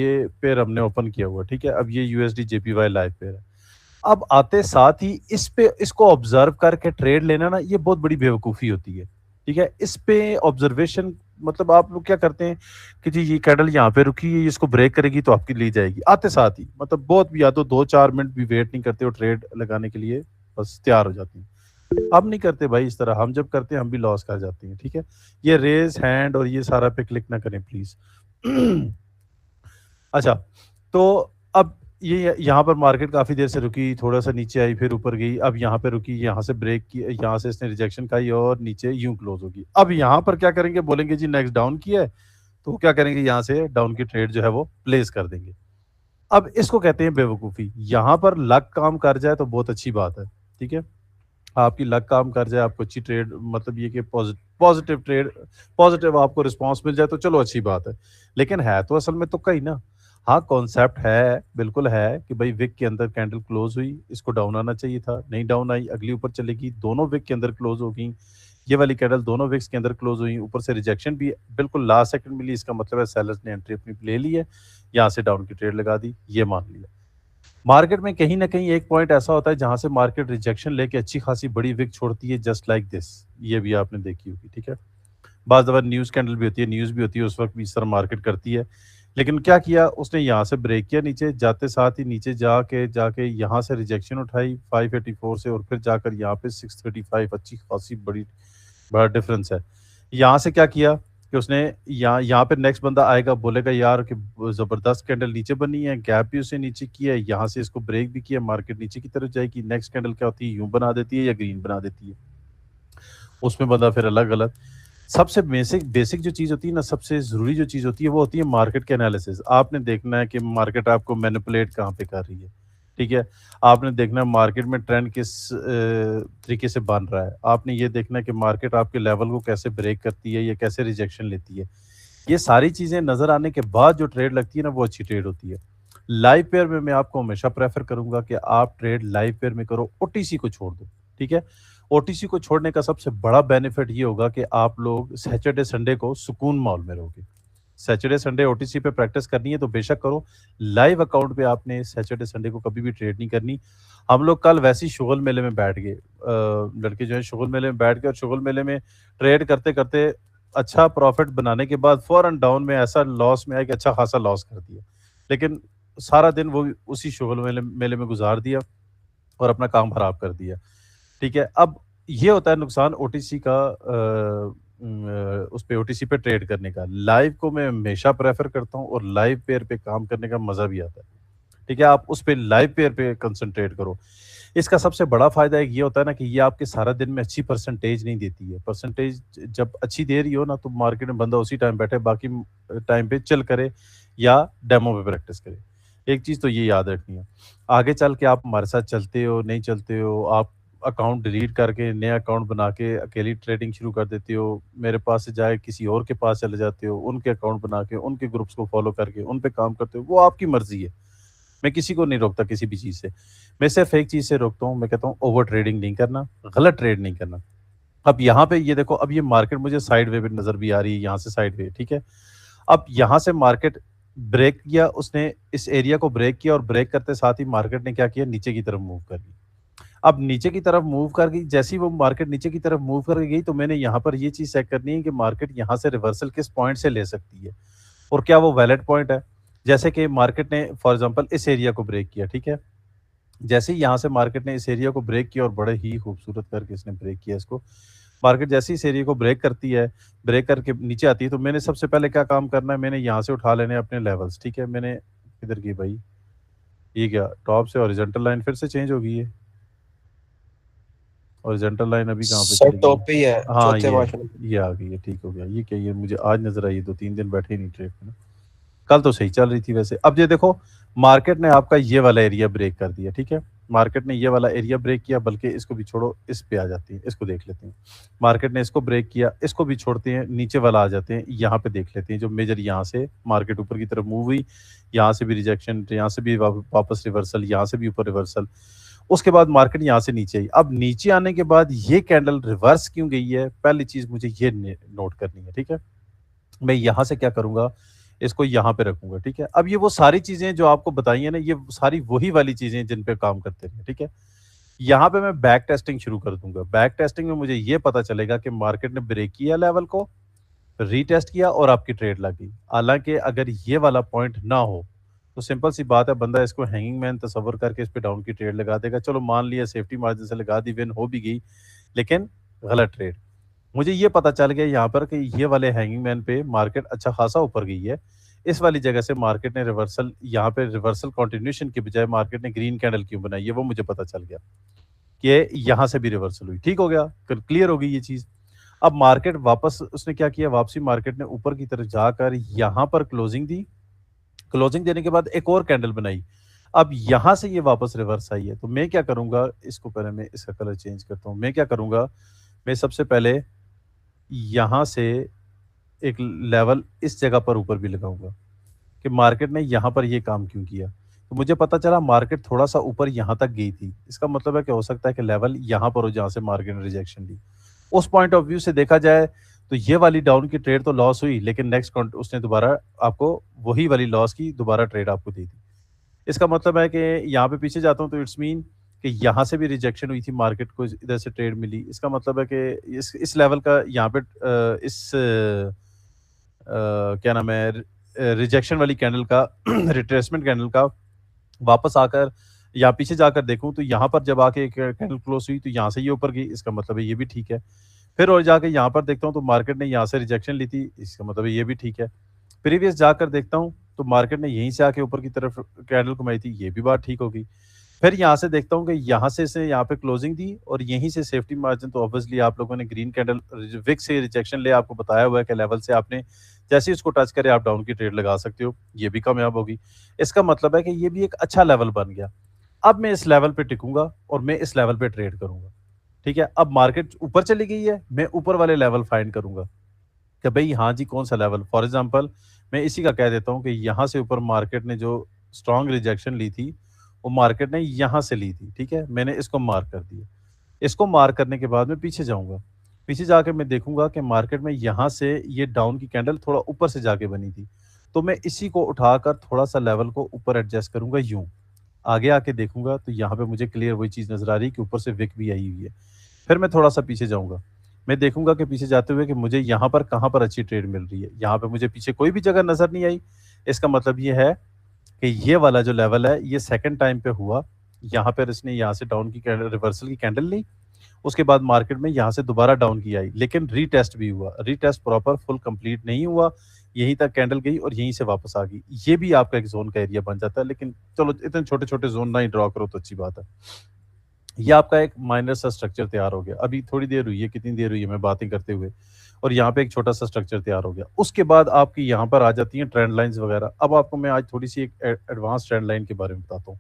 ये पेयर हमने ओपन किया हुआ, ठीक है। अब ये यूएसडी जेपीवाई लाइव पेयर है। अब आते साथ ही इस पे इसको ऑब्जर्व करके ट्रेड लेना ना, ये बहुत बड़ी बेवकूफ़ी होती है, ठीक है। इस पे ऑब्जर्वेशन मतलब आप लोग क्या करते हैं कि जी ये कैंडल यहाँ पे रुकी है, इसको ब्रेक करेगी तो आपकी ली जाएगी। आते साथ ही मतलब बहुत भी, या तो 2-4 मिनट भी वेट नहीं करते हो ट्रेड लगाने के लिए, बस तैयार हो जाती हैं। हम नहीं करते भाई इस तरह, हम जब करते हैं हम भी लॉस कर जाते हैं, ठीक है। ये रेज़ हैंड और ये सारा पे क्लिक ना करें प्लीज़। अच्छा, तो अब ये यहाँ पर मार्केट काफ़ी देर से रुकी, थोड़ा-सा नीचे आई, फिर ऊपर गई, अब यहाँ पे रुकी, यहाँ से ब्रेक की, यहाँ से इसने रिजेक्शन खाई और नीचे यूँ क्लोज़ होगी। अब यहाँ पर क्या करेंगे, बोलेंगे जी नेक्स्ट डाउन की है, तो क्या करेंगे, यहाँ से डाउन की ट्रेड जो है वो प्लेस कर देंगे। अब इसको कहते हैं बेवकूफ़ी। यहाँ पर लक काम कर जाए तो बहुत अच्छी बात है, ठीक है। आपकी लक काम कर जाए, आपको अच्छी ट्रेड मतलब ये कि पॉज़िटिव ट्रेड, पॉज़िटिव आपको रिस्पॉन्स मिल जाए तो चलो अच्छी बात है। लेकिन है तो असल में तुक्का ही ना। हाँ, कॉन्सेप्ट है, बिल्कुल है कि भई विक के अंदर कैंडल क्लोज़ हुई, इसको डाउन आना चाहिए था, नहीं डाउन आई, अगली ऊपर चलेगी, दोनों विक के अंदर क्लोज़ हो गई। ये वाली कैंडल दोनों विक्स के अंदर क्लोज़ हुई, ऊपर से रिजेक्शन भी बिल्कुल लास्ट सेकंड मिली, इसका मतलब है सेलर्स ने एंट्री अपनी ले ली है, यहाँ से डाउन की ट्रेड लगा दी, ये मान लिया। मार्केट में कहीं न कहीं एक पॉइंट ऐसा होता है जहाँ से मार्केट रिजेक्शन लेके अच्छी खासी बड़ी विक छोड़ती है, जस्ट लाइक दिस। ये भी आपने देखी होगी, ठीक है। बाज़ दफ़ा न्यूज़ कैंडल भी होती है, न्यूज़ भी होती है, उस वक़्त भी इस तरह मार्केट करती है। लेकिन क्या किया उसने, यहाँ से ब्रेक किया नीचे, जाते साथ ही नीचे जाके जाके यहाँ से रिजेक्शन उठाई 584 से, और फिर जाकर यहाँ पे 635, अच्छी खासी बड़ा डिफरेंस है। यहाँ से क्या किया कि उसने यहाँ यहाँ पे नेक्स्ट बंदा आएगा, बोलेगा यार कि ज़बरदस्त कैंडल नीचे बनी है, गैप भी उसने नीचे किया है, यहाँ से इसको ब्रेक भी किया, मार्केट नीचे की तरफ जाएगी। नेक्स्ट कैंडल क्या होती है, यूँ बना देती है या ग्रीन बना देती है। उसमें बंदा फिर अलग-अलग। सबसे बेसिक बेसिक जो चीज़ होती है ना, सबसे ज़रूरी जो चीज़ होती है, वो होती है मार्केट के एनालिसिस। आपने देखना है कि मार्केट आपको मैनिपुलेट कहाँ पे कर रही है, ठीक है? आपने देखना है मार्केट में ट्रेंड किस तरीके से बन रहा है। आपने ये देखना है कि मार्केट आपके लेवल को कैसे ब्रेक करती है या कैसे रिजेक्शन लेती है। ये सारी चीज़ें नज़र आने के बाद जो ट्रेड लगती है ना, वो अच्छी ट्रेड होती है। लाइव पेयर में मैं आपको हमेशा प्रेफ़र करूँगा कि आप ट्रेड लाइव पेयर में करो, ओटीसी को छोड़ दो, ठीक है? ओटीसी को छोड़ने का सबसे बड़ा बेनिफिट ये होगा कि आप लोग सैटरडे, संडे को सुकून माहौल में रहोगे। सैटरडे, संडे ओटीसी पे प्रैक्टिस करनी है तो बेशक करो। लाइव अकाउंट पे आपने सैटरडे, संडे को कभी भी ट्रेड नहीं करनी। हम लोग कल वैसे ही शुगल मेले में बैठ गए। लड़के जो हैं शुगल मेले में बैठ गए और शुगल मेले में ट्रेड करते-करते अच्छा प्रॉफ़िट बनाने के बाद फ़ौरन डाउन में ऐसा लॉस में आया कि अच्छा खासा लॉस कर दिया। लेकिन सारा दिन वो उसी शुगल मेले मेले में गुज़ार दिया और अपना काम खराब कर दिया। ठीक है? अब ये होता है नुकसान ओटीसी का, उस पे ओटीसी पे ट्रेड करने का। लाइव को मैं हमेशा प्रेफ़र करता हूँ और लाइव पेयर पे काम करने का मज़ा भी आता है। ठीक है? आप उस पे लाइव पेयर पे कंसंट्रेट करो। इसका सबसे बड़ा फ़ायदा एक ये होता है ना कि ये आपके सारा दिन में अच्छी परसेंटेज नहीं देती है। परसेंटेज जब अच्छी दे रही हो ना, तो मार्केट में बंदा उसी टाइम बैठे, बाकी टाइम पे चिल करे या डेमो पे प्रैक्टिस करे। एक चीज़ तो ये याद रखनी है। आगे चल के आप हमारे साथ चलते हो, नहीं चलते हो, आप अकाउंट डिलीट करके नया अकाउंट बना के अकेली ट्रेडिंग शुरू कर देते हो, मेरे पास से जाए किसी और के पास चले जाते हो, उनके अकाउंट बना के, उनके ग्रुप्स को फ़ॉलो करके उन पे काम करते हो, वो आपकी मर्ज़ी है। मैं किसी को नहीं रोकता किसी भी चीज़ से। मैं सिर्फ़ एक चीज़ से रोकता हूँ, मैं कहता हूँ ओवर ट्रेडिंग नहीं करना, गलत ट्रेड नहीं करना। अब यहाँ पे ये देखो, अब ये मार्केट मुझे साइडवे पे नज़र भी आ रही है, यहाँ से साइडवे, ठीक है? अब यहाँ से मार्केट ब्रेक किया, उसने इस एरिया को ब्रेक किया और ब्रेक करते साथ ही मार्केट ने क्या किया, नीचे की तरफ मूव कर ली। अब नीचे की तरफ मूव कर गई, जैसे ही वो मार्केट नीचे की तरफ मूव कर गई, तो मैंने यहाँ पर ये चीज़ चेक करनी है कि मार्केट यहाँ से रिवर्सल किस पॉइंट से ले सकती है और क्या वो वैलिड पॉइंट है। जैसे कि मार्केट ने फॉर एग्ज़ाम्पल इस एरिया को ब्रेक किया, ठीक है? जैसे ही यहाँ से मार्केट ने इस एरिया को ब्रेक किया और बड़े ही खूबसूरत करके इसने ब्रेक किया इसको। मार्केट जैसे ही इस एरिया को ब्रेक करती है, ब्रेक करके नीचे आती है, तो मैंने सबसे पहले क्या काम करना है, मैंने यहाँ से उठा लेने हैं अपने लेवल्स, ठीक है? मैंने किधर की भाई? ये क्या टॉप से हॉरिजॉन्टल लाइन फिर से चेंज हो गई है? हॉरिजॉन्टल लाइन अभी कहाँ पे सर चली गई टॉप है? पे ही है, हाँ, चौथे भाषण। ये आ गई है, ठीक हो गया। ये क्या, ये मुझे आज नज़र आई है, 2-3 दिन बैठे ही नहीं ट्रेड में ना। कल तो सही चल रही थी वैसे। अब ये देखो, मार्केट ने आपका ये वाला एरिया ब्रेक कर दिया, ठीक है? मार्केट ने ये वाला एरिया ब्रेक किया, बल्कि इसको भी छोड़ो, इस पे आ जाती है, इसको देख लेते हैं। मार्केट ने इसको ब्रेक किया, इसको भी छोड़ते हैं, नीचे वाला आ जाते हैं, यहाँ पे देख लेते हैं, जो मेजर यहाँ से मार्केट ऊपर की तरफ मूव हुई, यहाँ से भी रिजेक्शन, यहाँ से भी वापस रिवर्सल, यहाँ से भी ऊपर रिवर्सल। उसके बाद मार्केट यहाँ से नीचे आई। अब नीचे आने के बाद ये कैंडल रिवर्स क्यों गई है? पहली चीज़ मुझे ये नोट करनी है, ठीक है? मैं यहाँ से क्या करूँगा, इसको यहाँ पे रखूँगा, ठीक है? अब ये वो सारी चीज़ें जो आपको बताई हैं ना, ये सारी वही वाली चीज़ें हैं जिन पे काम करते हैं, ठीक है? यहाँ पे मैं बैक टेस्टिंग शुरू कर दूँगा। बैक टेस्टिंग में मुझे ये पता चलेगा कि मार्केट ने ब्रेक किया लेवल को, रीटेस्ट किया और आपकी ट्रेड लग गई। हालाँकि अगर ये वाला पॉइंट ना हो, तो सिंपल सी बात है, बंदा इसको हैंगिंग मैन तस्वुर करके इस पे डाउन की ट्रेड लगा देगा। चलो मान लिया सेफ्टी मार्जिन से लगा दी, विन हो भी गई, लेकिन गलत ट्रेड। मुझे ये पता चल गया यहाँ पर कि ये वाले हैंगिंग मैन पे मार्केट अच्छा खासा ऊपर गई है। इस वाली जगह से मार्केट ने रिवर्सल, यहाँ पे रिवर्सल कंटिन्यूएशन की बजाय मार्केट ने ग्रीन कैंडल क्यों बनाई है, वो मुझे पता चल गया कि यहाँ से भी रिवर्सल हुई। ठीक हो गया, क्लियर हो गई ये चीज़। अब मार्केट वापस उसने क्या किया, वापसी मार्केट ने ऊपर की तरफ जाकर यहाँ पर क्लोजिंग दी। क्लोजिंग देने के बाद एक और कैंडल बनाई। अब यहाँ से ये वापस रिवर्स आई है, तो मैं क्या करूँगा, इसको पहले मैं इसका कलर चेंज करता हूँ। मैं क्या करूँगा, मैं सबसे पहले यहाँ से एक लेवल इस जगह पर ऊपर भी लगाऊँगा कि मार्केट ने यहाँ पर ये काम क्यों किया। तो मुझे पता चला मार्केट थोड़ा-सा ऊपर यहाँ तक गई थी। इसका मतलब है कि हो सकता है कि लेवल यहाँ पर हो जहाँ से मार्केट ने रिजेक्शन ली। उस पॉइंट ऑफ व्यू से देखा जाए तो ये वाली डाउन की ट्रेड तो लॉस हुई, लेकिन नेक्स्ट कॉन्ट उसने दोबारा आपको वही वाली लॉस की दोबारा ट्रेड आपको दे दी। इसका मतलब है कि यहाँ पे पीछे जाता हूँ तो इट्स मीन कि यहाँ से भी रिजेक्शन हुई थी, मार्केट को इधर से ट्रेड मिली। इसका मतलब है कि इस लेवल का यहाँ पे क्या नाम है, रिजेक्शन वाली कैंडल का रिट्रेसमेंट कैंडल का वापस आकर या पीछे जाकर देखूँ तो यहाँ पर जब आके एक कैंडल क्लोज हुई तो यहाँ से ये ऊपर गई, इसका मतलब है ये भी ठीक है। फिर और जाके यहाँ पर देखता हूँ तो मार्केट ने यहाँ से रिजेक्शन ली थी, इसका मतलब है ये भी ठीक है। प्रीवियस जाकर देखता हूँ तो मार्केट ने यहीं से आके ऊपर की तरफ कैंडल घुमाई थी, ये भी बात ठीक होगी। फिर यहाँ से देखता हूँ कि यहाँ से इसने यहाँ पे क्लोजिंग दी और यहीं से सेफ्टी मार्जिन, तो ऑब्वियसली आप लोगों ने ग्रीन कैंडल विक से रिजेक्शन ले आपको बताया हुआ है कि लेवल से आपने जैसे ही उसको टच करे आप डाउन की ट्रेड लगा सकते हो, ये भी कामयाब होगी। इसका मतलब है कि ये भी एक अच्छा लेवल बन गया। अब मैं इस लेवल पे टिकूंगा और मैं इस लेवल पे ट्रेड करूंगा। ठीक है, अब मार्केट ऊपर चली गई है, मैं ऊपर वाले लेवल फाइंड करूंगा कि भाई हाँ जी, कौन सा लेवल। फॉर एग्जांपल मैं इसी का कह देता हूँ कि यहाँ से ऊपर मार्केट ने जो स्ट्रॉन्ग रिजेक्शन ली थी, वो मार्केट ने यहाँ से ली थी। ठीक है, मैंने इसको मार्क कर दिया। इसको मार्क करने के बाद मैं पीछे जाऊंगा। पीछे जाके मैं देखूंगा कि मार्केट में यहाँ से ये डाउन की कैंडल थोड़ा ऊपर से जाके बनी थी, तो मैं इसी को उठाकर थोड़ा सा लेवल को ऊपर एडजस्ट करूंगा यूं। आगे आके देखूंगा तो यहाँ पे मुझे क्लियर वही चीज नजर आ रही है कि ऊपर से विक भी आई हुई है। फिर मैं थोड़ा-सा पीछे जाऊँगा। मैं देखूँगा कि पीछे जाते हुए कि मुझे यहाँ पर कहाँ पर अच्छी ट्रेड मिल रही है। यहाँ पे मुझे पीछे कोई भी जगह नज़र नहीं आई। इसका मतलब ये है कि ये वाला जो लेवल है, ये सेकंड टाइम पे हुआ। यहाँ पर इसने यहाँ से डाउन की कैंडल, रिवर्सल की कैंडल ली। उसके बाद मार्केट में यहाँ से दोबारा डाउन की आई, लेकिन रीटेस्ट भी हुआ। रीटेस्ट प्रॉपर फुल कंप्लीट नहीं हुआ। यहीं तक कैंडल गई और यहीं से वापस आ गई। ये भी आपका एक ज़ोन का एरिया बन जाता है, लेकिन चलो इतने छोटे-छोटे ज़ोन ना ही ड्रॉ करो तो अच्छी बात है। ये आपका एक माइनर सा स्ट्रक्चर तैयार हो गया। अभी थोड़ी देर हुई है, कितनी देर हुई है मैं बातें करते हुए, और यहाँ पे एक छोटा-सा स्ट्रक्चर तैयार हो गया। उसके बाद आपकी यहाँ पर आ जाती हैं ट्रेंड लाइन्स वगैरह। अब आपको मैं आज थोड़ी-सी एक एडवांस ट्रेंड लाइन के बारे में बताता हूँ।